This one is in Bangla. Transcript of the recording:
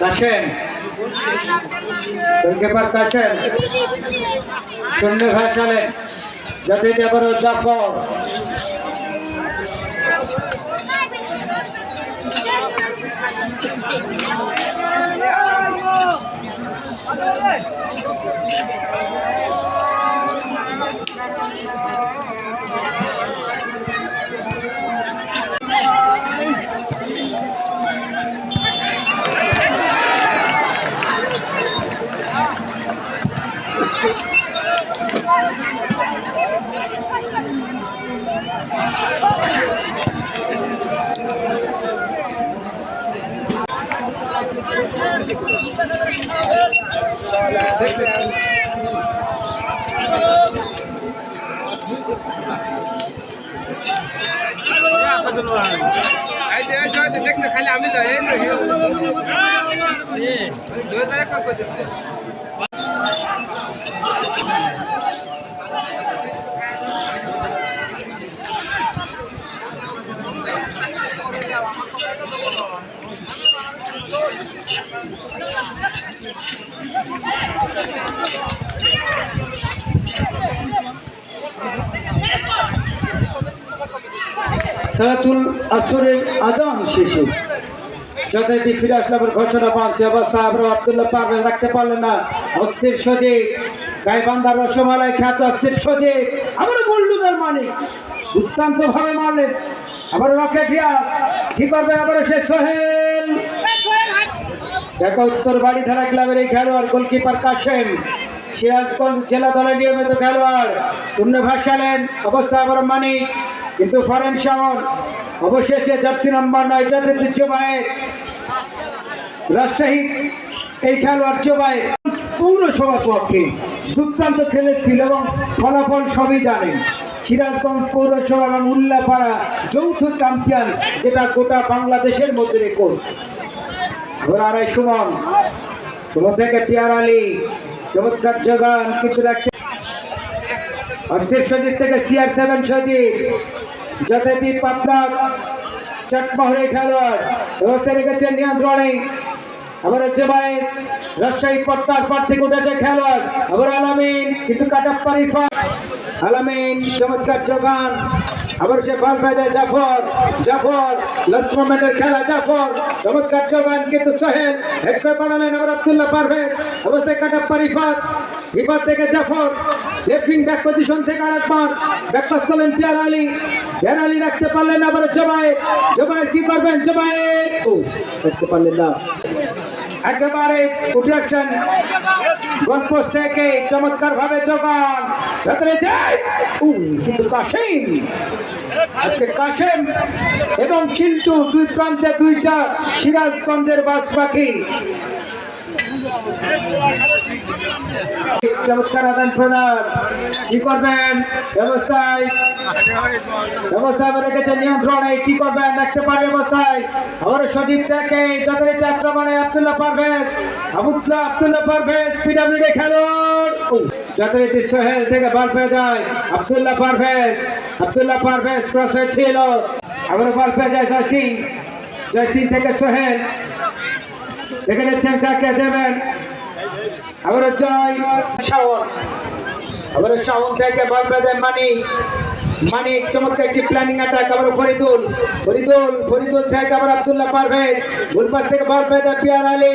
কাশেম গোলকিপার কাশেম শূন্য ভাই চলেন যাতে যাবার জাফর দেখতে খালি আমি সালাতুল আসরের আযান শেষে যথারীতি ফিরে আসলাম ঘোষণা পাচ্ছে অবস্থা আবার আব্দুল্লাহ পারভেজ রাখতে পারলেন না অস্থির সজীব গাইবান্ধার রসমালাই খ্যাত অস্থির সজীব আবার গোল্ডুদার মানিক দুর্দান্ত ভাবে মারলেন আবার রকেট রিয়াজ কি করবে আবার সে সোহেল দেখা উত্তর বাড়িধারা ক্লাবের এই খেলোয়াড় গোলকিপার কাশেম সিরাজগঞ্জ জেলা দলের নিয়মিত খেলোয়াড় শূন্য ভাসালেন অবস্থা আবার মানিক কিন্তু ফরেন শাওন অবশেষে জার্সি নাম্বার 9 জাতীয় জুবায়ের রাজশাহী এই খেলোয়াড় জুবায়ের পৌরসভার পক্ষে দুর্দান্ত খেলেছিল এবং ফলাফল সবই জানেন সিরাজগঞ্জ পৌরসভা এবং উল্লাপাড়া যৌথ চ্যাম্পিয়ন যেটা গোটা বাংলাদেশের মধ্যে রেকর্ড ঘোড়ারাই সুমন থেকে পিয়ার আলী চমৎকার জোগান কিন্তু অস্থির সজিব থেকে CR7 সজিব যথারীতি পাবনার চটমহরে খেলোয়াড় ব্যবস্থা রেখেছেন নিয়ন্ত্রণে আবার জুবায়ের রাজশাহী পর্দার পর থেকে উঠেছে খেলোয়াড় আবার আলামিন কিন্তু কাটাপ্পা রিফাত আলামিন চমৎকার জোগান আবার সে বল পেয়ে জাফর লাস্ট মোমেন্টের খেলা জাফর চমৎকার জোগান কিন্তু সোহেল হেড করে বাড়ালেন আবার আব্দুল্লাহ পারভেজ অবস্থায় কাটাপ্পা রিফাত থেকে জাফর লেফটিং ব্যাক পজিশন থেকে আরেকবার ব্যাক পাস করলেন পিয়ার আলী রাখতে পারলেন আবার জুবায়ের কি করবেন জুবায়ের করতে পারলেন না একেবারে উঠে আসছেন গোলপোস্ট থেকে চমৎকার ভাবে জোগান ভেতরে যায় কিন্তু কাশেম আজকে কাশেম এবং চিন্টু দুই প্রান্তে দুইটা সিরাজগঞ্জের বাস পাখি চমৎকার আদান প্রদান কি করবেন ব্যবস্থায় রেখেছে নিয়ন্ত্রণে কি করবেন দেখতে পারে ব্যবস্থায় আবার সজীব থেকে যথারীতি আক্রমণে আব্দুল্লাহ পারভেজ পিডব্লিউডি খেলোয়াড় যথারীতি সোহেল থেকে বল পেয়ে যায় আব্দুল্লাহ পারভেজ ক্রস হয়েছিল আবার বল পেয়ে যায় জয়সিং থেকে সোহেল দেখে যাচ্ছেন কাকে দেবেন আবার শাওন থেকে বল পেয়ে যায় মানিক চমৎকার একটি প্ল্যানিং অ্যাটাক আবার ফরিদুল থেকে আবার আব্দুল্লাহ পারভেজ গোল পাস থেকে বল পেয়ে যায় পিয়ার আলী